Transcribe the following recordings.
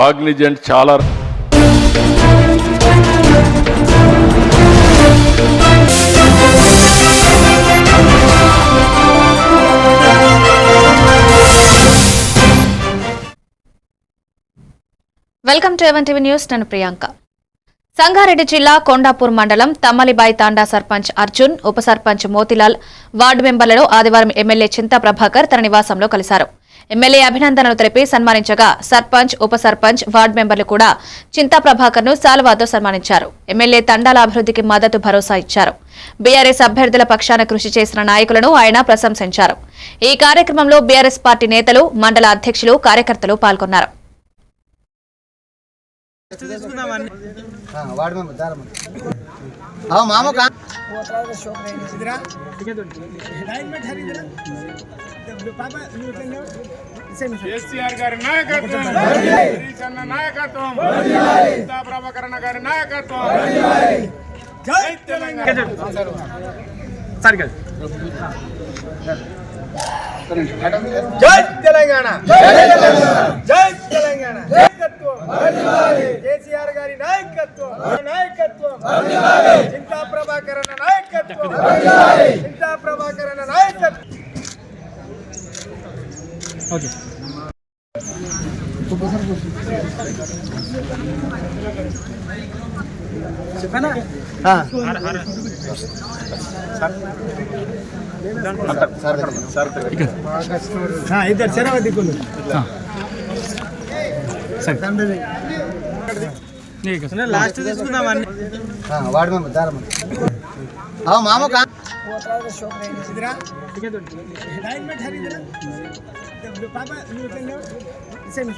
Cognizant చాలా welcome to even TV news. నేను ప్రియాంక. సంగారెడ్డి జిల్లా కొండాపూర్ మండలం తమ్మలిబాయి తాండా సర్పంచ్ అర్జున్, ఉప సర్పంచ్ మోతిలాల్, వార్డు మెంబర్లను ఆదివారం ఎమ్మెల్యే చింతా ప్రభాకర్ తన నివాసంలో కలిశారు. ఎమ్మెల్యే అభినందనలు తెలిపి సన్మానించగా సర్పంచ్, ఉప సర్పంచ్, వార్డు మెంబర్లు కూడా చింతా ప్రభాకర్ ను శాలువాతో సన్మానించారు. ఎమ్మెల్యే తండాల అభివృద్ధికి మద్దతు భరోసా ఇచ్చారు. బీఆర్ఎస్ అభ్యర్థుల పక్షాన కృషి చేసిన నాయకులను ఆయన ప్రశంసించారు. ఈ కార్యక్రమంలో బీఆర్ఎస్ పార్టీ నేతలు, మండల అధ్యక్షులు, కార్యకర్తలు పాల్గొన్నారు. కేసీఆర్ గారి నాయకత్వం, నాయకత్వం, ప్రభాకరణ గారి నాయకత్వం. జై తెలంగాణ. జై తెలంగాణ. జై తెలంగాణ. కేసీఆర్ గారి నాయకత్వం, నాయకత్వం, చింతా ప్రభాకరణ నాయకత్వం, చింతా ప్రభాకరణ నాయకత్వం. చెప్పనా ఇద్దరు చెరవ దిక్కులు లాస్ట్ తీసుకుందామని వాడు మామ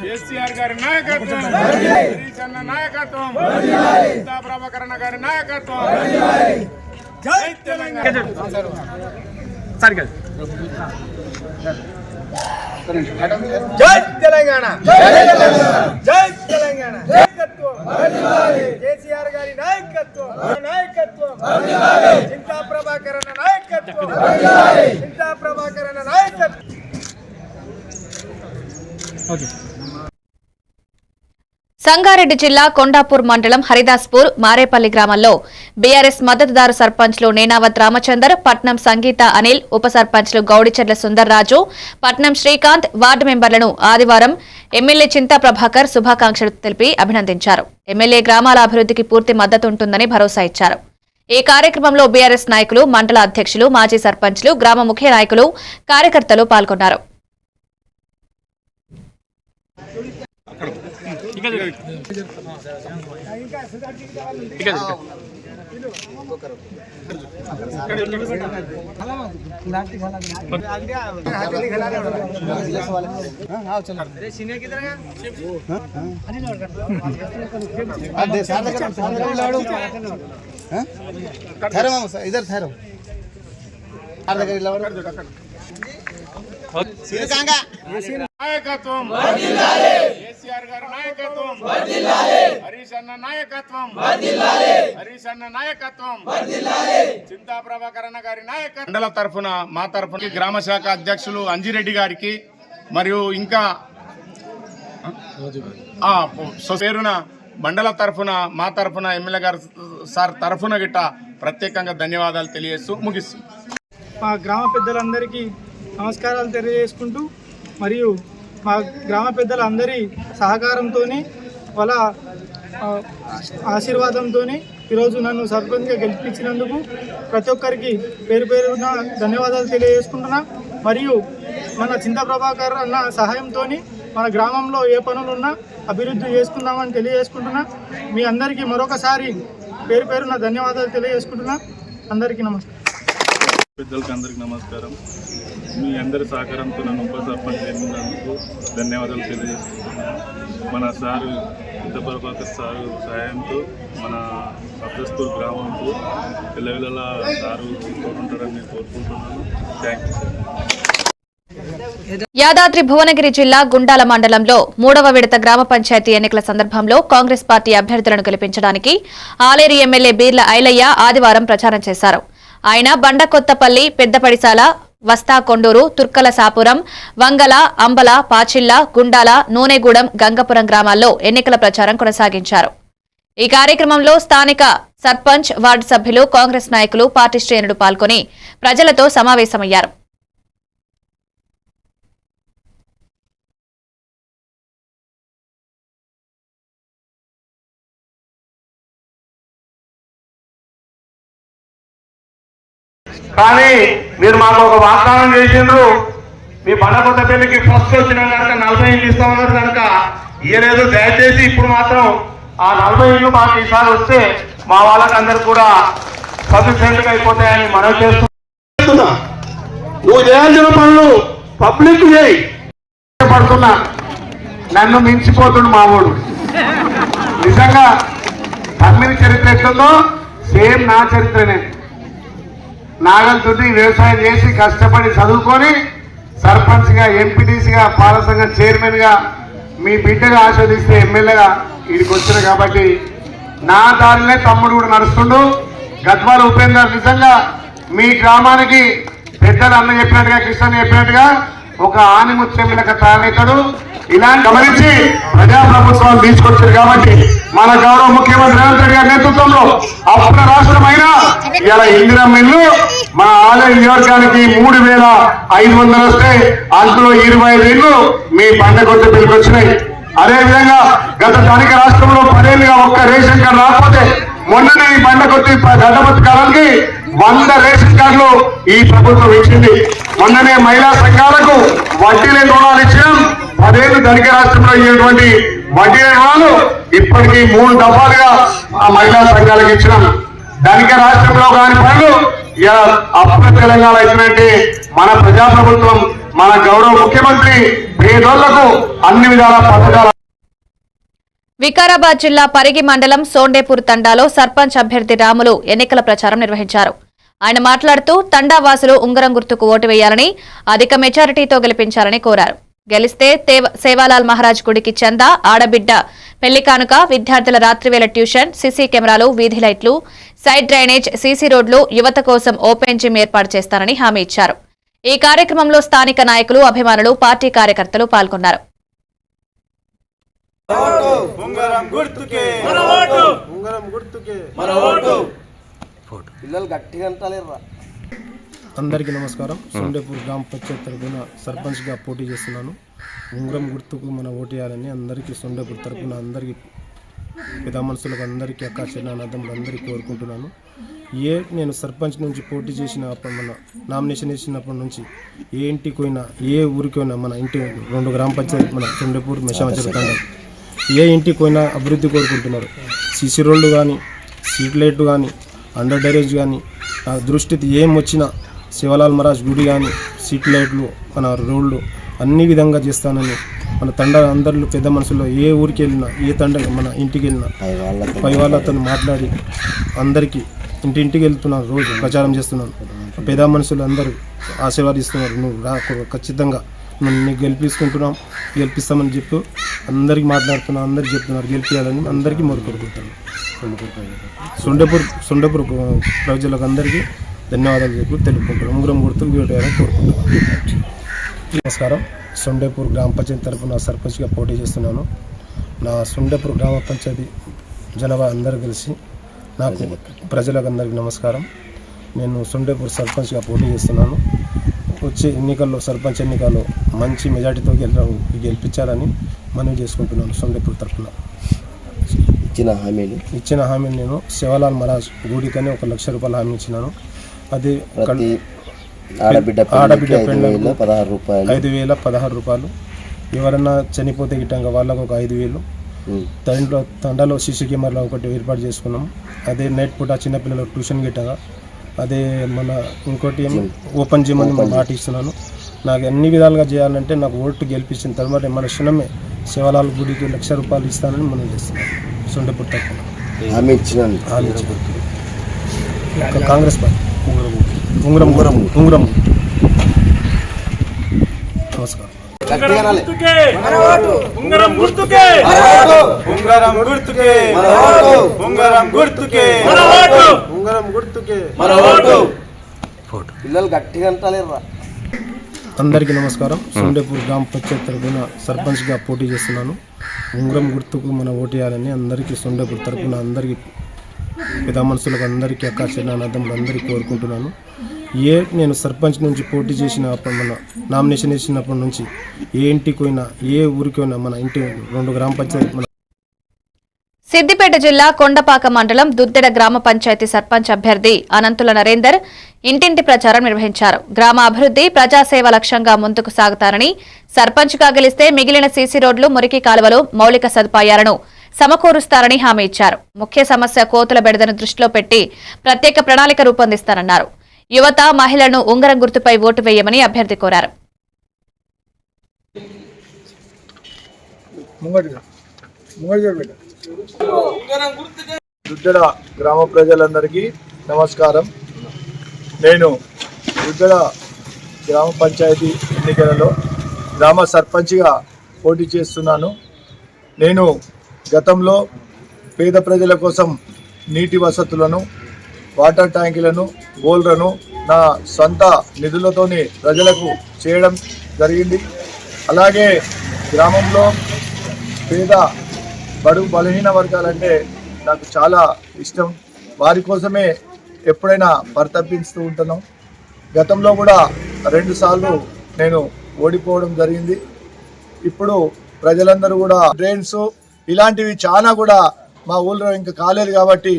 కేసీఆర్ గారి నాయకత్వం, నాయకత్వం, ప్రభాకరణ గారి నాయకత్వం. జై తెలంగాణ. జై తెలంగాణ. జై తెలంగాణ. కేసీఆర్ గారి నాయకత్వం, నాయకత్వం, చింతా ప్రభాకరణ నాయకత్వం, చింతా ప్రభాకరణ నాయకత్వం. సంగారెడ్డి జిల్లా కొండాపూర్ మండలం హరిదాస్పూర్, మారేపల్లి గ్రామాల్లో బీఆర్ఎస్ మద్దతుదారు సర్పంచ్లు నేనావత్ రామచందర్, పట్నం సంగీత అనిల్, ఉప సర్పంచ్లు గౌడిచెర్ల సుందర్రాజు, పట్నం శ్రీకాంత్, వార్డు మెంబర్లను ఆదివారం ఎమ్మెల్యే చింతా ప్రభాకర్ శుభాకాంక్షలు తెలిపి అభినందించారు. ఎమ్మెల్యే గ్రామాల అభివృద్ధికి పూర్తి మద్దతు ఉంటుందని భరోసా ఇచ్చారు. ఈ కార్యక్రమంలో బీఆర్ఎస్ నాయకులు, మండల అధ్యక్షులు, మాజీ సర్పంచ్లు, గ్రామ ముఖ్య నాయకులు, కార్యకర్తలు పాల్గొన్నారు. इधर ठहरो నాయకత్వం, కేసీఆర్ గారి నాయకత్వం, హరీష్ అన్న నాయకత్వం, హరీష్ అన్న నాయకత్వం, చింతా ప్రభాకరణ గారి నాయకత్వం. మండల తరఫున, మా తరఫున గ్రామ శాఖ అధ్యక్షులు అంజిరెడ్డి గారికి మరియు ఇంకా పేరున మండల తరఫున, మా తరఫున, ఎమ్మెల్యే గారు సార్ తరఫున గిట్ట ప్రత్యేకంగా ధన్యవాదాలు తెలియజేస్తూ ముగిస్తూ మా గ్రామ పెద్దలందరికీ నమస్కారాలు తెలియజేసుకుంటూ, మరియు మా గ్రామ పెద్దలందరి సహకారంతో, వాళ్ళ ఆశీర్వాదంతో ఈరోజు నన్ను సర్పంచ్గా గెలిపించినందుకు ప్రతి ఒక్కరికి పేరు పేరున ధన్యవాదాలు తెలియజేసుకుంటున్నా. మరియు మన చింతా ప్రభాకర్ అన్న సహాయంతో మన గ్రామంలో ఏ పనులున్నా అభివృద్ధి చేసుకుందామని తెలియజేసుకుంటున్నా. మీ అందరికీ మరొకసారి పేరు పేరున ధన్యవాదాలు తెలియజేసుకుంటున్నా. అందరికీ నమస్కారం. పెద్దలకు అందరికీ నమస్కారం. మీ అందరి సహకారంతో నన్ను ఉప సర్పంచ్ ఎన్నున్నందుకు ధన్యవాదాలు తెలియజేస్తున్నాను. మన సారు చింతా ప్రభాకర్ సారు సహాయంతో మన అబ్దస్పూర్ గ్రామంలో పిల్లల సారు ఉంటారని కోరుకుంటున్నాను. Thank you sir. Yadadri Bhuvanagiri జిల్లా గుండాల మండలంలో 3వ విడత గ్రామ పంచాయతీ ఎన్నికల సందర్భంలో కాంగ్రెస్ పార్టీ అభ్యర్థులను గెలిపించడానికి ఆలేరు ఎమ్మెల్యే బీర్ల ఐలయ్య ఆదివారం ప్రచారం చేశారు. ఆయన బండకొత్తపల్లి, పెద్దపడిశాల, వస్తా కొండూరు, తుర్కల సాపురం, వంగల, అంబల, పాచిల్ల, గుండాల, నూనెగూడెం, గంగపురం గ్రామాల్లో ఎన్నికల ప్రచారం కొనసాగించారు. ఈ కార్యక్రమంలో స్థానిక సర్పంచ్, వార్డు సభ్యులు, కాంగ్రెస్ నాయకులు, పార్టీ శ్రేణులు పాల్గొని ప్రజలతో సమావేశమయ్యారు. కానీ మీరు మాకు ఒక వాగ్దానం చేసిండ్రు, మీ బండకొండ పెళ్లికి ఫస్ట్ వచ్చిన కనుక 40 ఇళ్ళు ఇస్తామన్నారు కనుక ఇయ్యలేదు. దయచేసి ఇప్పుడు మాత్రం ఆ 40 ఇళ్ళు మాకు ఈసారి వస్తే మా వాళ్ళకి అందరు కూడా సఫిషియెంట్గా అయిపోతాయని మనం చేస్తున్నా. నువ్వు చేయాల్సిన పనులు పబ్లిక్ చేయి. పడుతున్నా నన్ను మించిపోతుండు మామూడు. నిజంగా తమ్మిని చరిత్ర ఎట్లుందో సేమ్ నా చరిత్రనే. నాగల్తోటి వ్యవసాయం చేసి కష్టపడి చదువుకొని సర్పంచ్గా, ఎంపీటీసీగా, పాల సంఘం చైర్మన్గా మీ బిడ్డగా ఆస్వాదిస్తే ఎమ్మెల్యేగా వీడికి వచ్చిన కాబట్టి నా దారినే తమ్ముడు కూడా నడుస్తుండు. గద్వాల ఉపేందర్ నిజంగా మీ గ్రామానికి పెద్దలు అన్న చెప్పినట్టుగా, కృష్ణ చెప్పినట్టుగా ఒక ఆనిముత్యంగా తయారవుతాడు. ఇలాంటి గమనించి ప్రజాప్రభుత్వాలు తీసుకొచ్చారు కాబట్టి మన గౌరవ ముఖ్యమంత్రి రేవంత్ రెడ్డి గారి నేతృత్వంలో అప్పుడు రాష్ట్రమైనా ఇలా ఇందిరమ్మ ఇల్లు మన ఆలయ నియోజకానికి 3,500 వస్తే అందులో 25 ఇళ్ళు మీ బండకొండ పిల్లలు వచ్చినాయి. అదేవిధంగా గత స్థానిక రాష్ట్రంలో 10 ఏళ్ళుగా ఒక్క రేషన్ కార్డు రాకపోతే మొన్ననే ఈ బండకొత్తి గడ్డపత్తి కాలానికి 100 రేషన్ కార్డులు ఈ ప్రభుత్వం ఇచ్చింది. మొన్ననే మహిళా సంఘాలకు వడ్డీ లేని రుణాలు ఇచ్చినాం. 10 ఏళ్ళు ధనిక రాష్ట్రంలో ఇచ్చినటువంటి వడ్డీ లేని రుణాలు ఇప్పటికీ 3 దఫాలుగా ఆ మహిళా సంఘాలకు ఇచ్చినాం. ధనిక రాష్ట్రంలో కాని పనులు అప్పుడు తెలంగాణ ఇచ్చినట్టే మన ప్రజాప్రభుత్వం, మన గౌరవ ముఖ్యమంత్రి పేదోళ్లకు అన్ని విధాల పథకాలు. వికారాబాద్ జిల్లా పరిగి మండలం సోండేపూర్ తండాలో సర్పంచ్ అభ్యర్థి రాములు ఎన్నికల ప్రచారం నిర్వహించారు. ఆయన మాట్లాడుతూ తండా వాసులు ఉంగరం గుర్తుకు ఓటు వేయాలని, అధిక మెజారిటీతో గెలిపించాలని కోరారు. గెలిస్తే సేవాలాల్ మహారాజ్ గుడికి చందా, ఆడబిడ్డ పెళ్లి కానుక, విద్యార్థుల రాత్రివేళ ట్యూషన్, సీసీ కెమెరాలు, వీధి లైట్లు, సైడ్ డ్రైనేజ్, సీసీ రోడ్లు, యువత కోసం ఓపెన్ జిమ్ ఏర్పాటు చేస్తారని హామీ ఇచ్చారు. ఈ కార్యక్రమంలో స్థానిక నాయకులు, అభిమానులు, పార్టీ కార్యకర్తలు పాల్గొన్నారు. అందరికీ నమస్కారం. సోండేపూర్ గ్రామ పంచాయతీ తరఫున సర్పంచ్గా పోటీ చేస్తున్నాను. ఉంగరం గుర్తుకు మన ఓటు వేయాలని అందరికీ సోండేపూర్ తరఫున అందరికీ పెద్ద మనుషులకు అందరికీ అక్క చిన్నదమ్ములు అందరికీ కోరుకుంటున్నాను. నేను సర్పంచ్ నుంచి పోటీ చేసినప్పుడు, మన నామినేషన్ వేసినప్పటి నుంచి ఏ ఇంటికి పోయినా, ఏ ఊరికి పోయినా, మన ఇంటి 2 గ్రామ పంచాయతీ మన సోండేపూర్ మెషామచర్ల ఏ ఇంటికి పోయినా అభివృద్ధి కోరుకుంటున్నారు. సీసీ రోడ్లు కానీ, స్ట్రీట్ లైట్లు కానీ, అండర్ డ్రైనేజ్ కానీ, నా దృష్టికి ఏం వచ్చినా శివలాల్ మహారాజ్ గుడి కానీ, స్ట్రీట్ లైట్లు, మన రోడ్లు అన్ని విధంగా చేస్తానని మన తండ అందరిలో పెద్ద మనుషుల్లో ఏ ఊరికి వెళ్ళినా, ఏ తండ మన ఇంటికి వెళ్ళినా పై వాళ్ళతో మాట్లాడి అందరికీ ఇంటింటికి వెళ్తున్నాను. రోజు ప్రచారం చేస్తున్నాను. పెద్ద మనుషులు అందరూ ఆశీర్వాదిస్తున్నారు. నువ్వు ఖచ్చితంగా నన్ను గెలిపిస్తామని చెప్పి అందరికీ మాట్లాడుతున్నాను. అందరికీ చెప్తున్నారు గెలిపించాలని అందరికీ మొదలుపెడుతున్నాను. సొండపూర్ ప్రజలకు అందరికీ ధన్యవాదాలు చెప్పి తెలుపుకుంటున్నాను. ఉంగరం గుర్తు వేయాలని కోరుకుంటున్నాను. నమస్కారం. సొండేపూర్ గ్రామ పంచాయతీ తరఫున సర్పంచ్గా పోటీ చేస్తున్నాను. నా సొండేపూర్ గ్రామ పంచాయతీ జనాభా అందరూ కలిసి నాకు ప్రజలకు అందరికీ నమస్కారం. నేను సొండేపూర్ సర్పంచ్గా పోటీ చేస్తున్నాను. వచ్చే ఎన్నికల్లో, సర్పంచ్ ఎన్నికల్లో మంచి మెజార్టీతో గెలిపించాలని మనవి చేసుకుంటున్నాను. సొండేపూర్ తరఫున ఇచ్చిన హామీని నేను శివలాల్ మహారాజ్ గుడికని 1 లక్ష రూపాయలు హామీ ఇచ్చినాను. అది ఆడబిడ్డ పెళ్ళకు 5,016 రూపాయలు. ఎవరన్నా చనిపోతే గిట్టంగా వాళ్ళకు ఒక 5,000. తండాలో సీసీ కెమెరాలో ఒకటి ఏర్పాటు చేసుకున్నాం. అదే నైట్ పూట చిన్నపిల్లలకు ట్యూషన్ గిట్టగా. అదే మన ఇంకోటి ఓపెన్ జిమ్ అని మాట ఇస్తున్నాను. నాకు అన్ని విధాలుగా చేయాలంటే నాకు ఓటు గెలిపించిన తర్వాత మన క్షణమే శివలాల్ గుడికి 1 లక్ష రూపాయలు ఇస్తానని మనం చేస్తున్నాం. సొండపూర్ తరఫున హామీ ఇచ్చినాను. కాంగ్రెస్ పార్టీ ఉంగరం. నమస్కారం. పిల్లలు గట్టిగా అంటలేరు. అందరికీ నమస్కారం. సొండేపూర్ గ్రామ పంచాయతీ తరఫున సర్పంచ్గా పోటీ చేస్తున్నాను. ఉంగరం గుర్తుకు మన ఓటేయాలని అందరికీ సొండేపూర్ తరఫున అందరికీ పెద్ద మనుషులకు అందరికీ అక్క చెల్లెన్నదమ్ములు అందరికీ కోరుకుంటున్నాను. నేను సర్పంచ్ నుంచి పోటీ చేసినప్పుడు మన నామినేషన్ వేసినప్పటి నుంచి ఏ ఇంటికి పోయినా ఏ ఊరికి పోయినా మన ఇంటి 2 గ్రామ పంచాయతీ సిద్దిపేట జిల్లా కొండపాక మండలం దుద్దెడ గ్రామ పంచాయతీ సర్పంచ్ అభ్యర్థి అనంతుల నరేందర్ ఇంటింటి ప్రచారం నిర్వహించారు. గ్రామ అభివృద్ధి ప్రజాసేవ లక్ష్యంగా ముందుకు సాగుతారని, సర్పంచ్గా గెలిస్తే మిగిలిన సీసీ రోడ్లు, మురికి కాలువలు, మౌలిక సదుపాయాలను సమకూరుస్తారని హామీ ఇచ్చారు. ముఖ్య సమస్య కోతుల బెడదను దృష్టిలో పెట్టి ప్రత్యేక ప్రణాళిక రూపొందిస్తారన్నారు. యువత, మహిళలను ఉంగరం గుర్తుపై ఓటు వేయమని అభ్యర్థి కోరారు. దుద్దెడ గ్రామ ప్రజలందరికీ నమస్కారం. నేను దుద్దెడ గ్రామ పంచాయతీ ఎన్నికలలో గ్రామ సర్పంచ్గా పోటీ చేస్తున్నాను. నేను గతంలో పేద ప్రజల కోసం నీటి వసతులను, వాటర్ ట్యాంకులను, బోర్లను నా సొంత నిధులతోని ప్రజలకు చేయడం జరిగింది. అలాగే గ్రామంలో పేద బడుగు బలహీన వర్గాలంటే నాకు చాలా ఇష్టం. వారి కోసమే ఎప్పుడైనా పరితపిస్తూ ఉంటున్నాం. గతంలో కూడా 2 సార్లు నేను ఓడిపోవడం జరిగింది. ఇప్పుడు ప్రజలందరూ కూడా డ్రైన్స్ ఇలాంటివి చాలా కూడా మా ఊళ్ళో ఇంకా కాలేదు కాబట్టి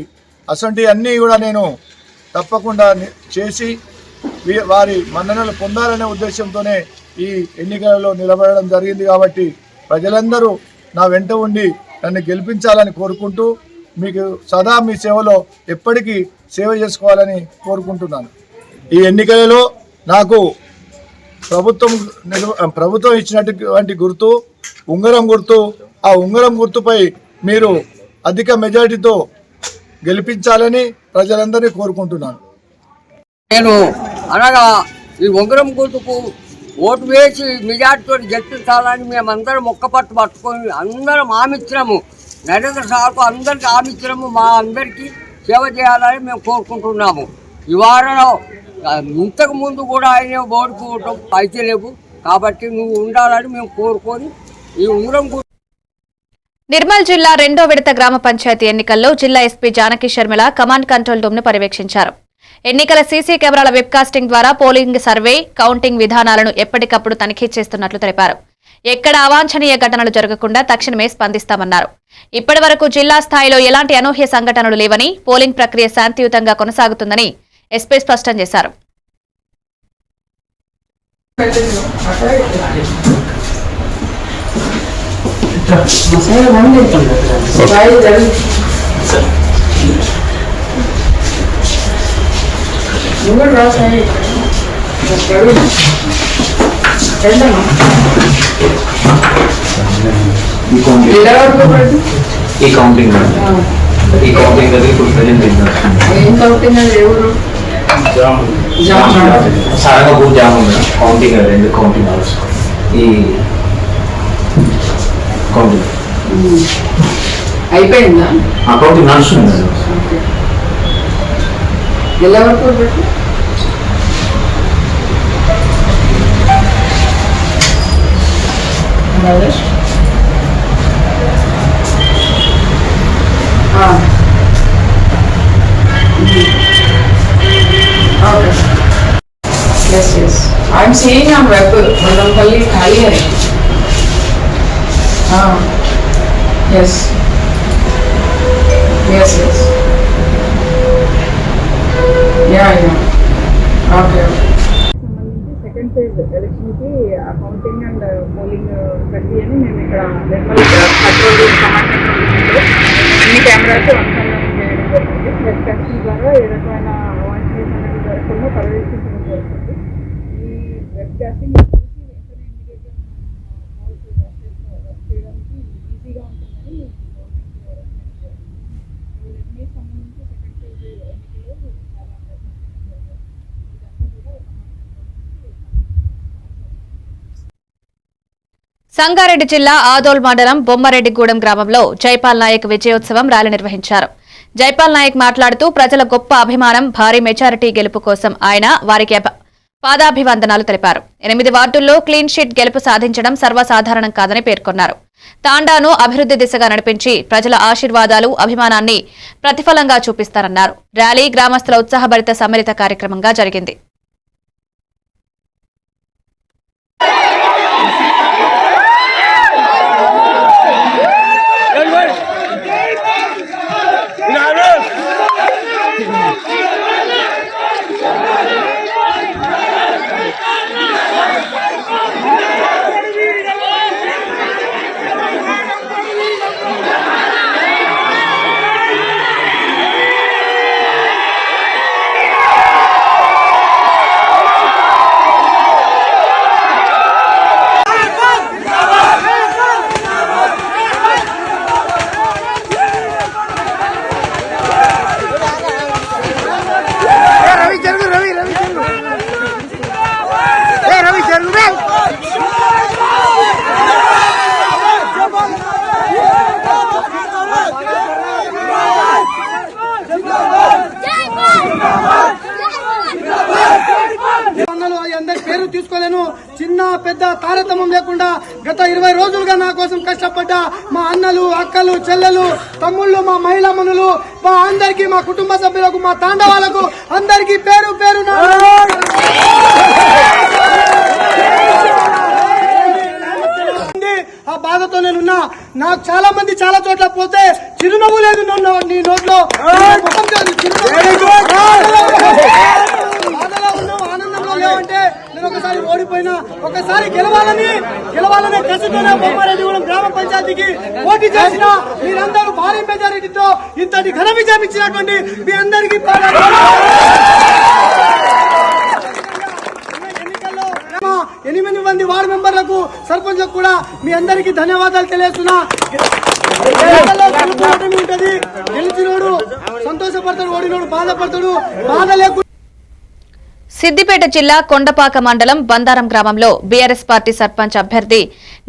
అసంటి అన్నీ కూడా నేను తప్పకుండా చేసి వారి మన్ననలు పొందాలనే ఉద్దేశంతోనే ఈ ఎన్నికలలో నిలబడడం జరిగింది. కాబట్టి ప్రజలందరూ నా వెంట ఉండి నన్ను గెలిపించాలని కోరుకుంటూ మీకు సదా మీ సేవలో ఎప్పటికీ సేవ చేసుకోవాలని కోరుకుంటున్నాను. ఈ ఎన్నికలలో నాకు ప్రభుత్వం ఇచ్చినటువంటి గుర్తు ఉంగరం గుర్తు. ఆ ఉంగరం గుర్తుపై మీరు అధిక మెజారిటీతో గెలిపించాలని ప్రజలందరినీ కోరుకుంటున్నాను. నేను అనగా ఈ ఉంగరం గుర్తుకు ఓటు వేసి మెజార్టీతో గెలిపించాలని మేమందరం ఒక్కపట్టు పట్టుకొని అందరం హామీచ్చినాము. నరేంద్ర సార్కు అందరికీ హామీచ్చినాము. మా అందరికీ సేవ చేయాలని మేము కోరుకుంటున్నాము. ఈ వారంలో ఇంతకు ముందు కూడా ఆయన ఓడిపోవటం అయితే లేవు కాబట్టి నువ్వు ఉండాలని మేము కోరుకొని ఈ ఉంగరం నిర్మల్ జిల్లా 2వ విడత గ్రామ పంచాయతీ ఎన్నికల్లో జిల్లా SP Janaki Sharmila command control room ను పర్యవేక్షించారు. ఎన్నికల సీసీ కెమెరాల వెబ్కాస్టింగ్ ద్వారా పోలింగ్ సర్వే, కౌంటింగ్ విధానాలను ఎప్పటికప్పుడు తనిఖీ చేస్తున్నట్లు తెలిపారు. ఎక్కడ అవాంఛనీయ ఘటనలు జరగకుండా తక్షణమే స్పందిస్తామన్నారు. ఇప్పటి వరకు జిల్లా స్థాయిలో ఎలాంటి అనూహ్య సంఘటనలు లేవని, పోలింగ్ ప్రక్రియ శాంతియుతంగా కొనసాగుతుందని ఎస్పీ స్పష్టం చేశారు. ఈ కౌంటింగ్ అది ఇప్పుడు ప్రజెంట్ సారంగపూర్ జామ్ ఉంది. Counting 2 counting hours. ఈ కౌంటింగ్ అయిపోయిందా? ఆ కౌంటింగ్ నడుస్తుంది. ఎలా వరకు Yes, yes. I'm seeing on web, Madanpalli khali hai. Yes. Yes, yes. Yeah. Okay. Second phase ఎలక్షన్కి కౌంటింగ్ అండ్ పోలింగ్ ప్రక్రియని మేము ఇక్కడ Nirmal control room, command control రూమ్లో అన్ని కెమెరాస్ అనుసంధానం చేయడం జరుగుతుంది. వెబ్కాస్టింగ్ ద్వారా ఏ రకమైన అవాంఛనీయ సంఘటనలు జరగకుండా పర్యవేక్షించడం జరుగుతుంది. ఈ వెబ్కాస్టింగ్ చూసి వెంటనే ఇమీడియట్గా వర్క్ చేయడానికి ఈజీగా ఉంటుందని గవర్నమెంట్ సంబంధించి సెకండ్ ఫేజ్ ఎన్నికలు చాలా సంగారెడ్డి జిల్లా ఆదోల్ మండలం బొమ్మరెడ్డిగూడెం గ్రామంలో జైపాల్ నాయక్ విజయోత్సవం ర్యాలీ నిర్వహించారు. జైపాల్ నాయక్ మాట్లాడుతూ ప్రజల గొప్ప అభిమానం, భారీ మెజారిటీ గెలుపు కోసం ఆయన పాదాభివందనాలు తెలిపారు. 8 వార్డుల్లో క్లీన్ షీట్ గెలుపు సాధించడం సర్వసాధారణం కాదని పేర్కొన్నారు. తాండాను అభివృద్ధి దిశగా నడిపించి ప్రజల ఆశీర్వాదాలు, అభిమానాన్ని ప్రతిఫలంగా చూపిస్తారన్నారు. ర్యాలీ గ్రామస్తుల ఉత్సాహభరిత సమ్మిళిత కార్యక్రమంగా జరిగింది. పేరు తీసుకోలేను. చిన్న పెద్ద తారతమ్యం లేకుండా గత 20 రోజులుగా నా కోసం కష్టపడ్డ మా అన్నలు, అక్కలు, చెల్లెలు, తమ్ముళ్ళు, మా మహిళా మనులు, మా అందరికీ, మా కుటుంబ సభ్యులకు, మా తాండవాలకు అందరికీ పేరు పేరు ఆ బాధతో నేనున్నా. నాకు చాలా మంది చాలా చోట్ల పోతే చిరునవ్వు లేదు నీ నోట్లో. ఆనందంలో లేవంటే నేను ఒకసారి ఓడిపోయినా, ఒకసారి గెలవాలనే కసితోనే బొమ్మారెడ్డిగూడెం గ్రామ పంచాయతీకి పోటీ చేసిన మీరందరూ భారీ మెజారిటీతో ఇంతటి ఘన విజయం ఇచ్చినటువంటి మీ అందరికీ ఎన్నికల్లో 8 మంది వార్డు మెంబర్లకు, సర్పంచ్లకు కూడా మీ అందరికీ ధన్యవాదాలు తెలియజేస్తున్నా. ఉంటది, గెలిచినోడు సంతోషపడతాడు, ఓడినోడు బాధపడతాడు. బాధ లేకుండా సిద్దిపేట జిల్లా కొండపాక మండలం బందారం గ్రామంలో బీఆర్ఎస్ పార్టీ సర్పంచ్ అభ్యర్థి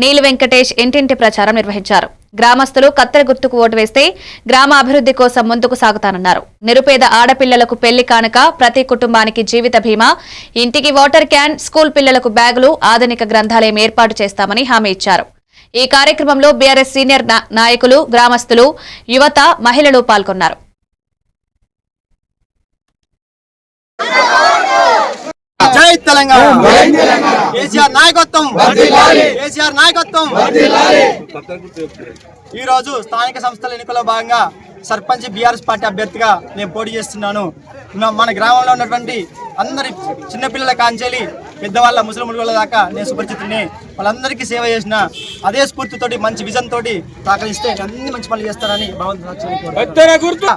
నీలి వెంకటేష్ ఇంటింటి ప్రచారం నిర్వహించారు. గ్రామస్తులు కత్తెర గుర్తుకు ఓటు వేస్తే గ్రామ అభివృద్ధి కోసం ముందుకు సాగుతానన్నారు. నిరుపేద ఆడపిల్లలకు పెళ్లి కానుక, ప్రతి కుటుంబానికి జీవిత బీమా, ఇంటికి వాటర్ క్యాన్, స్కూల్ పిల్లలకు బ్యాగులు, ఆధునిక గ్రంథాలయం ఏర్పాటు చేస్తామని హామీ ఇచ్చారు. ఈ కార్యక్రమంలో బీఆర్ఎస్ సీనియర్ నాయకులు, గ్రామస్తులు, యువత, మహిళలు పాల్గొన్నారు. జై తెలంగాణ, కేసీఆర్ నాయకత్వం, కేసీఆర్ నాయకత్వం. ఈ రోజు స్థానిక సంస్థల ఎన్నికల్లో భాగంగా సర్పంచ్ బీఆర్ఎస్ పార్టీ అభ్యర్థిగా నేను పోటీ చేస్తున్నాను. మన గ్రామంలో ఉన్నటువంటి అందరి చిన్నపిల్లల కాంచెలి పెద్దవాళ్ళ ముసలిముల దాకా నేను సుపరిచితుని. వాళ్ళందరికీ సేవ చేసిన అదే స్ఫూర్తితోటి, మంచి విజన్ తోటి సహకరిస్తే అన్ని మంచి పనులు చేస్తారని భగవంతుడు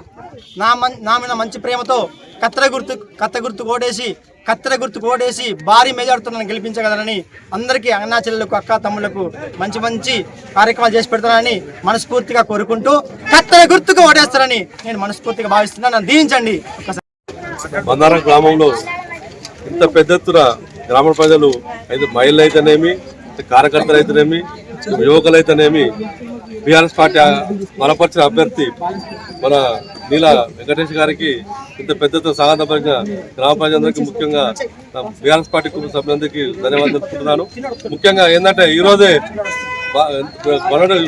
నా మీద మంచి ప్రేమతో కత్తెర గుర్తు ఓడేసి భారీ మెజార్టీతో నన్ను గెలిపించగలరని, అందరికీ అన్నా చెల్లెలకు, అక్క తమ్ముళ్లకు మంచి కార్యక్రమాలు చేసి పెడతానని మనస్ఫూర్తిగా కోరుకుంటూ కత్తెర గుర్తుకు ఓడేస్తారని నేను మనస్ఫూర్తిగా భావిస్తున్నాను. నన్ను దీవించండి. బందారం గ్రామంలో ఇంత పెద్ద ఎత్తున గ్రామ ప్రజలు అయితే మహిళలు అయితేనేమి, కార్యకర్తలు అయితేనేమి, యువకులైతేనేమి బీఆర్ఎస్ పార్టీ బలపరిచిన అభ్యర్థి మన నీల వెంకటేష్ గారికి ఇంత పెద్దతో సాగపరిచిన గ్రామ ప్రజలందరికీ, ముఖ్యంగా బీఆర్ఎస్ పార్టీ కుటుంబ సభ్యులందరికీ ధన్యవాదాలు తెలుపుతున్నాను. ముఖ్యంగా ఏంటంటే ఈరోజే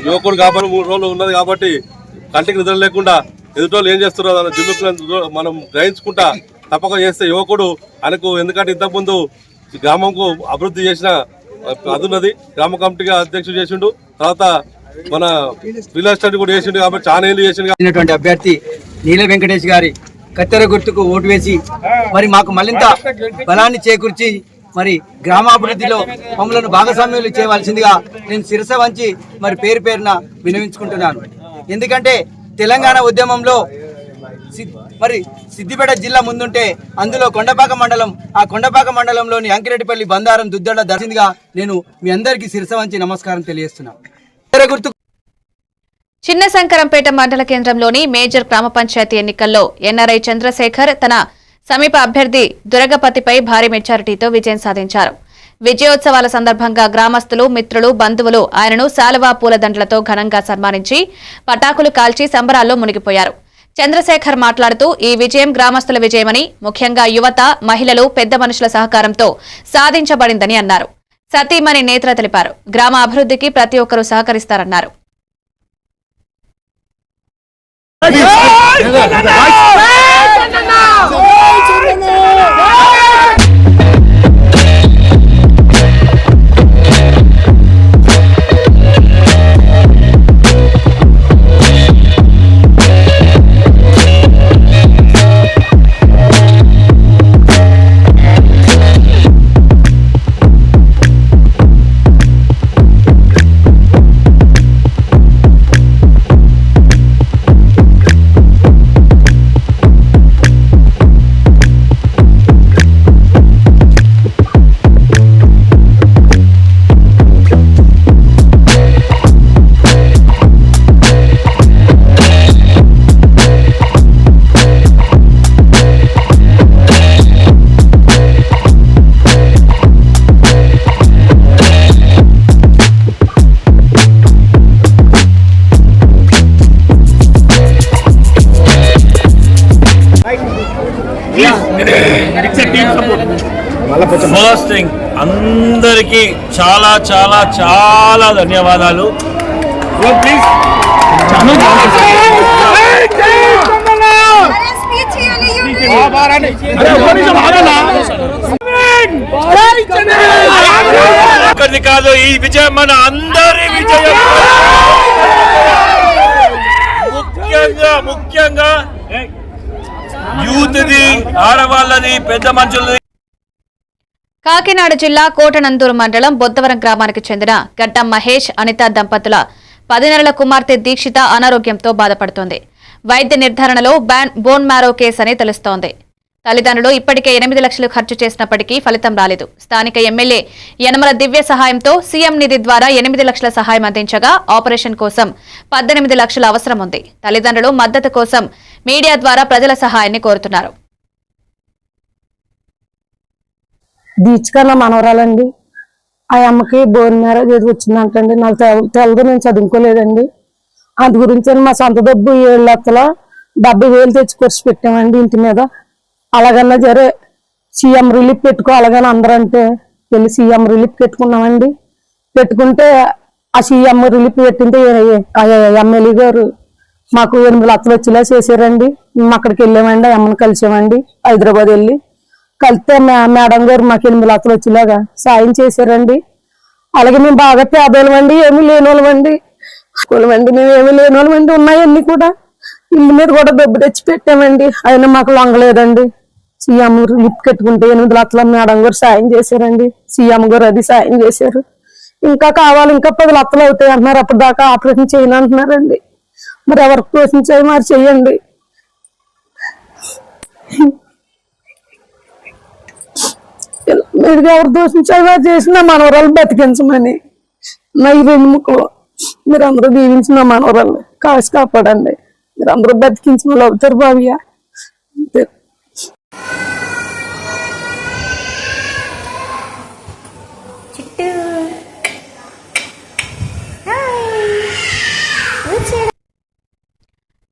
యువకుడు కాబట్టి 3 రోజులు ఉన్నది కాబట్టి కంటికి నిద్ర లేకుండా ఎదుటోళ్ళు ఏం చేస్తున్నారో జిమ్ముకులను మనం గ్రహించుకుంటా తప్పక చేస్తే యువకుడు ఆయనకు, ఎందుకంటే ఇంతకుముందు గ్రామంకు అభివృద్ధి చేసిన అదున్నది, గ్రామ కమిటీగా అధ్యక్షుడు చేసిండు, తర్వాత మన రియల్ ఎస్టేట్ కూడా చేసిండు కాబట్టి చాలా ఏళ్ళు చేసిండు. అభ్యర్థి నీల వెంకటేష్ గారి కత్తెర గుర్తుకు ఓటు వేసి మరి మాకు మరింత బలాన్ని చేకూర్చి మరి గ్రామాభివృద్ధిలో మమ్మల్ని భాగస్వామ్యాలు చేయవలసిందిగా నేను శిరస వంచి మరి పేరు పేరున వినవించుకుంటున్నాను. ఎందుకంటే తెలంగాణ ఉద్యమంలో మరి సిద్దిపేట జిల్లా ముందుంటే అందులో కొండపాక మండలం, ఆ కొండపాక మండలంలోని అంకిరెడ్డిపల్లి, బందారం, దుద్దడ దర్శిందిగా నేను మీ అందరికీ శిరస వంచి నమస్కారం తెలియజేస్తున్నాను. చిన్న శంకరంపేట మండల కేంద్రంలోని మేజర్ గ్రామ పంచాయతీ ఎన్నికల్లో ఎన్ఆర్ఐ చంద్రశేఖర్ తన సమీప అభ్యర్థి దురగపతిపై భారీ మెజారిటీతో విజయం సాధించారు. విజయోత్సవాల సందర్భంగా గ్రామస్తులు, మిత్రులు, బంధువులు ఆయనను శాలువా, పూలదండలతో ఘనంగా సన్మానించి పటాకులు కాల్చి సంబరాల్లో మునిగిపోయారు. చంద్రశేఖర్ మాట్లాడుతూ ఈ విజయం గ్రామస్తుల విజయమని, ముఖ్యంగా యువత, మహిళలు, పెద్ద మనుషుల సహకారంతో సాధించబడిందని అన్నారు. సతీమణి నేత్ర తెలిపారు. గ్రామ అభివృద్ధికి ప్రతి ఒక్కరూ సహకరిస్తారన్నారు. ఫస్ట్ థింగ్ అందరికీ చాలా చాలా చాలా ధన్యవాదాలు. ఒక్కరిది కాదు, ఈ విజయం మన అందరి విజయం. ముఖ్యంగా యూత్ది, ఆడవాళ్ళది, పెద్ద మనుషులది. కాకినాడ జిల్లా కోటనందూరు మండలం బొద్దవరం గ్రామానికి చెందిన గడ్డం మహేష్, అనిత దంపతుల 10 నెలల కుమార్తె దీక్షిత అనారోగ్యంతో బాధపడుతోంది. వైద్య నిర్ధారణలో బోన్ మ్యారో కేసు అని తెలుస్తోంది. తల్లిదండ్రులు ఇప్పటికే 8 లక్షలు ఖర్చు చేసినప్పటికీ ఫలితం రాలేదు. స్థానిక ఎమ్మెల్యే యనమల దివ్య సహాయంతో సీఎం నిధి ద్వారా 8 లక్షల సహాయం అందించగా ఆపరేషన్ కోసం 18 లక్షలు అవసరం ఉంది. తల్లిదండ్రులు మద్దతు కోసం మీడియా ద్వారా ప్రజల సహాయాన్ని కోరుతున్నారు. దీక్షకన్నా మనవరాలండి. ఆ అమ్మకి బోన్ మ్యారేజ్ ఏది వచ్చిందంటండి. నాకు తెలదు, నేను చదువుకోలేదండి. అందు గురించి మా సొంత డబ్బు 7 లక్షల 70,000 తెచ్చి ఖర్చు పెట్టామండి ఇంటి మీద. అలాగన్నా సరే సీఎం రిలీఫ్ పెట్టుకో అలాగని అందరంటే వెళ్ళి సీఎం రిలీఫ్ పెట్టుకున్నామండి. పెట్టుకుంటే ఆ సీఎం రిలీఫ్ పెట్టింటే ఎమ్మెల్యే గారు మాకు 8 లక్షలు వచ్చేలా చేశారండి. మేము అక్కడికి వెళ్ళామండి, ఆ అమ్మని కలిసామండి. హైదరాబాద్ వెళ్ళి కలిస్తే మేడం గారు మాకు 8 లక్షలు వచ్చేలాగా సాయం చేశారండి. అలాగే మేము బాగా పేదోళ్ళమండి, ఏమీ లేనోళ్ళమండి. మేము ఏమీ లేనోళ్ళమండి. ఉన్నాయన్నీ కూడా ఇల్లు మీద కూడా డబ్బు తెచ్చి పెట్టామండి. అయినా మాకు లొంగలేదండి. సీఎం లిప్ కట్టుకుంటే 8 లక్షల మేడం గారు సాయం చేశారండి. సీఎం గారు అది సాయం చేశారు. ఇంకా కావాలి, ఇంకా 10 లక్షలు అవుతాయి అంటున్నారు. అప్పుడు దాకా ఆపరేషన్ చేయను అంటున్నారండి. మరి ఎవరికి పోషించాయి మరి చెయ్యండి. మీరు ఎవరు దోషించాలో చేసిన మనవరాలు బతికించమని నా ఈ 2 ముక్కలు మీరు అందరూ దీవించిన మనవరాలు కాసి కాపాడండి. మీరు అందరూ బతికించిన వాళ్ళు అవుతారు బాబయ్య.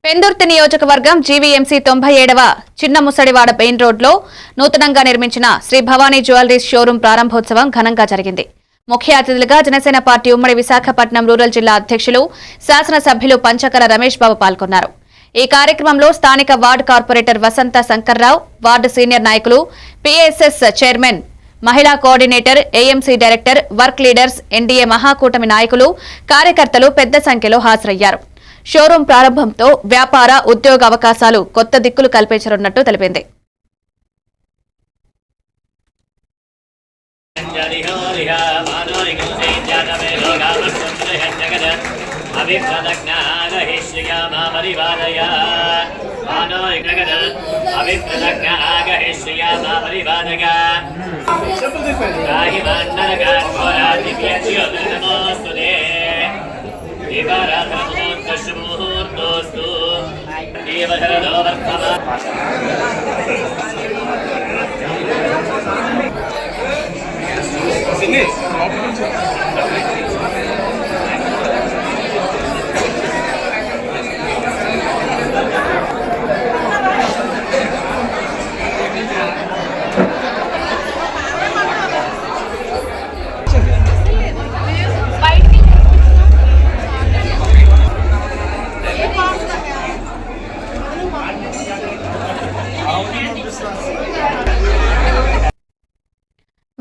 పెందుర్తి నియోజకవర్గం జీవీఎంసీ 97వ చిన్న ముసడివాడ మెయిన్ రోడ్లో నూతనంగా నిర్మించిన శ్రీ భవానీ జ్యువెలరీస్ షోరూం ప్రారంభోత్సవం ఘనంగా జరిగింది. ముఖ్య అతిథులుగా జనసేన పార్టీ ఉమ్మడి విశాఖపట్నం రూరల్ జిల్లా అధ్యక్షులు, శాసనసభ్యులు పంచకర రమేష్ బాబు పాల్గొన్నారు. ఈ కార్యక్రమంలో స్థానిక వార్డు కార్పొరేటర్ వసంత శంకర్రావు, వార్డు సీనియర్ నాయకులు, పీఎస్ఎస్ చైర్మన్, మహిళా coordinator, AMC director, work leaders, NDA మహాకూటమి నాయకులు, కార్యకర్తలు పెద్ద సంఖ్యలో హాజరయ్యారు. షోరూం ప్రారంభంతో వ్యాపార, ఉద్యోగ అవకాశాలు కొత్త దిక్కులు కల్పించనున్నట్టు తెలిపింది.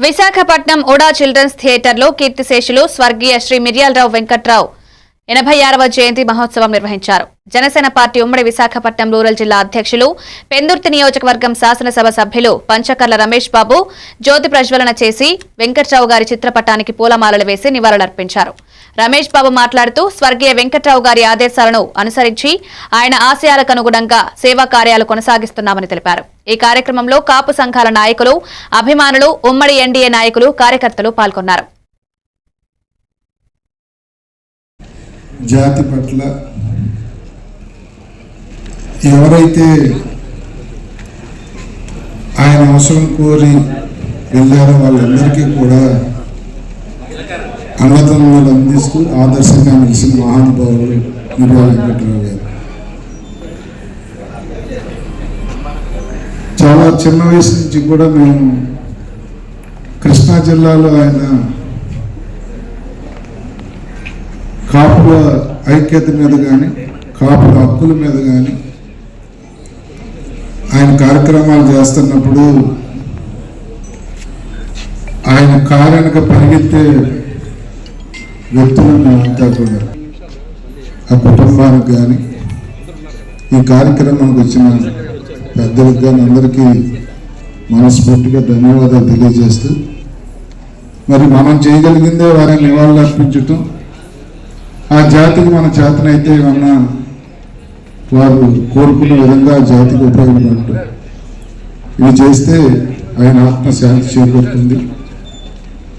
విశాఖపట్నం ఉడా చిల్డ్రన్స్ థియేటర్లో కీర్తిశేషులు స్వర్గీయ శ్రీ మిర్యాలరావు వెంకట్రావు 86వ జయంతి మహోత్సవం నిర్వహించారు. జనసేన పార్టీ ఉమ్మడి విశాఖపట్నం రూరల్ జిల్లా అధ్యక్షులు పెందుర్తి నియోజకవర్గం శాసనసభ సభ్యులు పంచకర్ల రమేష్ బాబు జ్యోతి ప్రజ్వలన చేసి వెంకట్రావు గారి చిత్రపటానికి పూలమాలలు వేసి నివాళులర్పించారు. రమేష్ బాబు మాట్లాడుతూ స్వర్గీయ వెంకట్రావు గారి ఆదేశాలను అనుసరించి ఆయన ఆశయాలకు అనుగుణంగా సేవా కార్యాలు కొనసాగిస్తున్నామని తెలిపారు. ఈ కార్యక్రమంలో కాపు సంఘాల నాయకులు, అభిమానులు, ఉమ్మడి ఎన్డీఏ నాయకులు, కార్యకర్తలు పాల్గొన్నారు. జాతి పట్ల ఎవరైతే ఆయన అవసరం కోరి వెళ్ళారో వాళ్ళందరికీ కూడా అంగతంలో అందిస్తూ ఆదర్శంగా నిలిచిన మహానుభావులు మిర్యాల వెంకట్రావు గారు. చాలా చిన్న వయసు నుంచి కూడా మేము కృష్ణా జిల్లాలో ఆయన కాపుల ఐక్యత మీద కానీ కాపుల హక్కుల మీద కానీ ఆయన కార్యక్రమాలు చేస్తున్నప్పుడు ఆయన కారణంగా పరిగెత్తే వ్యక్తులు మేమంతా కూడా ఆ కుటుంబానికి కానీ ఈ కార్యక్రమానికి వచ్చిన పెద్దలకు కానీ అందరికీ మనస్ఫూర్తిగా ధన్యవాదాలు తెలియజేస్తూ మరి మనం చేయగలిగిందే వారిని నివాళులు అర్పించటం, ఆ జాతికి మన చేతనైతే ఏమన్నా వారు కోరుకునే విధంగా జాతికి ఉపయోగపడటం, ఇవి చేస్తే ఆయన ఆత్మశాంతి చేకూరుతుంది.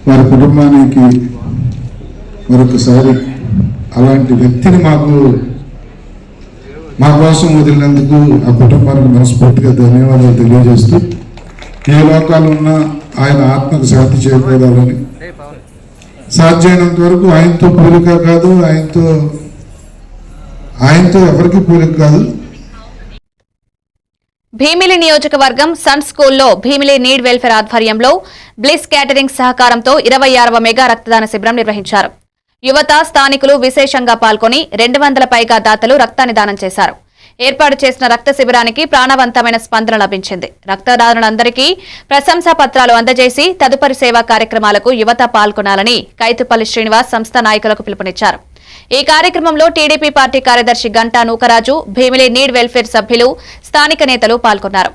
వారి కుటుంబానికి మరొకసారి అలాంటి వ్యక్తిని మా కోసం వదిలినందుకు ఆ కుటుంబానికి మనస్ఫూర్తిగా ధన్యవాదాలు తెలియజేస్తూ ఏ లోకాలు ఉన్నా ఆయన ఆత్మకు శాంతి చేకూరాలని సాధ్యమైనంత వరకు ఆయనతో పోలిక కాదు, ఆయనతో ఎవరికి పోలిక కాదు. భీమిలి నియోజకవర్గం సన్ స్కూల్లో భీమిలి నీడ్ వెల్ఫేర్ ఆధ్వర్యంలో బ్లిస్ క్యాటరింగ్ సహకారంతో 26వ మెగా రక్తదాన శిబిరం నిర్వహించారు. యువత, స్థానికులు విశేషంగా పాల్గొని 200 పైగా దాతలు రక్తాన్ని దానం చేశారు. ఏర్పాటు చేసిన రక్త శిబిరానికి ప్రాణవంతమైన స్పందన లభించింది. రక్తదానులందరికీ ప్రశంసా పత్రాలు అందజేసి తదుపరి సేవా కార్యక్రమాలకు యువత పాల్గొనాలని కైతుపల్లి శ్రీనివాస్ సంస్థ నాయకులకు పిలుపునిచ్చారు. ఈ కార్యక్రమంలో టీడీపీ పార్టీ కార్యదర్శి గంటా నూకరాజు, భీమిలి నీడ్ వెల్ఫేర్ సభ్యులు, స్థానిక నేతలు పాల్గొన్నారు.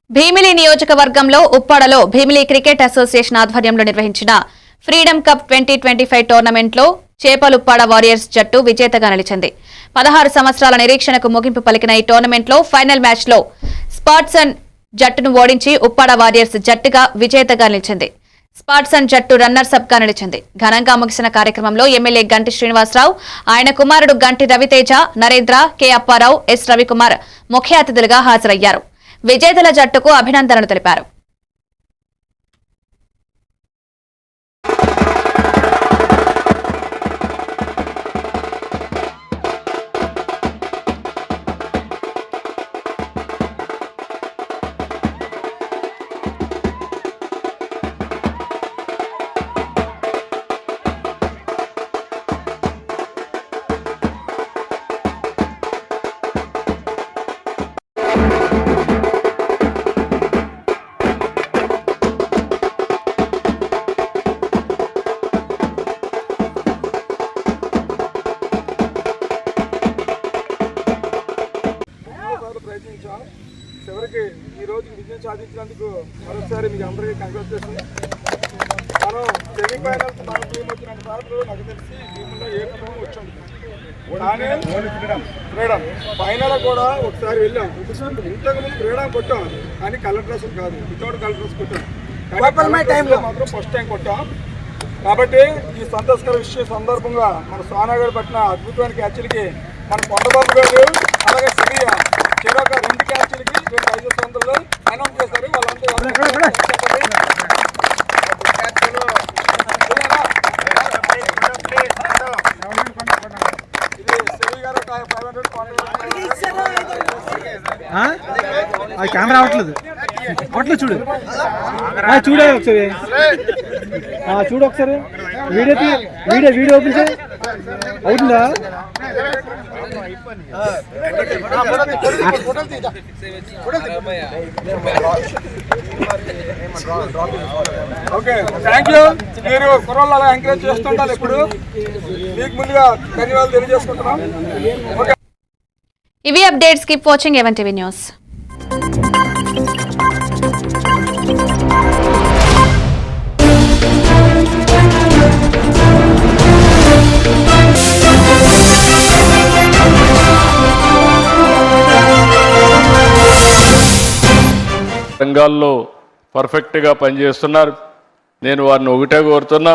భీమిలి నియోజకవర్గంలో ఉప్పాడలో భీమిలి క్రికెట్ అసోసియేషన్ ఆధ్వర్యంలో నిర్వహించిన ఫ్రీడమ్ కప్ 2025 టోర్నమెంట్లో చేపలుప్పాడ వారియర్స్ జట్టు విజేతగా నిలిచింది. 16 సంవత్సరాల నిరీక్షణకు ముగింపు పలికిన ఈ టోర్నమెంట్లో ఫైనల్ మ్యాచ్లో స్పాట్సన్ జట్టును ఓడించి ఉప్పాడ వారియర్స్ జట్టుగా విజేతగా నిలిచింది. స్పాట్సన్ జట్టు రన్నర్స్ అప్ గా నిలిచింది. ఘనంగా ముగిసిన కార్యక్రమంలో ఎమ్మెల్యే గంటి శ్రీనివాసరావు, ఆయన కుమారుడు గంటి రవితేజ, నరేంద్ర, కె అప్పారావు, ఎస్ రవికుమార్ ముఖ్య అతిథులుగా హాజరయ్యారు. విజేతల జట్టుకు అభినందనలు తెలిపారు. చివరికి ఈ రోజు విజయం సాధించినందుకు మరొకసారి మీకు అందరికీ కంగ్రాచులేషన్. మనం సెమీఫైనల్స్ మన టీం వచ్చిన సార్లు నాకు తెలిసి టీంలో ఏ టీం వచ్చాం, కానీ ఫ్రీడమ్ ఫైనల్ కూడా ఒకసారి వెళ్ళాం. ఇంతకుముందు ఫ్రీడమ్ కొట్టాం, కానీ కలర్ డ్రెస్ కాదు, వితౌట్ కలర్ డ్రెస్ కొట్టాం. టైంలో మాత్రం ఫస్ట్ టైం కొట్టాం. కాబట్టి ఈ సంతోషకర విషయం సందర్భంగా మన సోనాగఢ్ పట్టిన అద్భుతమైన క్యాచ్లకి మన కొండబాబు గారు అలాగే సిరియా చెరొక 2 క్యాచ్లకి 2500 అనౌన్స్ చేశారు. వాళ్ళంతా కెమెరా అవట్లేదు చూడు చూడే ఒకసారి చూడు ఒకసారి వీడియో ఓపెన్ చేయి. అవుతుందా? Okay, thank you. మీరు కుర్రోళ్ళు అలా ఎంకరేజ్ చేస్తుంటారు. ఇప్పుడు మీకు ముందుగా ధన్యవాదాలు తెలియజేసుకుంటున్నాం. ఇవి updates. Keep watching even TV news. రంగాల్లో పర్ఫెక్ట్గా పనిచేస్తున్నారు. నేను వారిని ఒకటే కోరుతున్నా,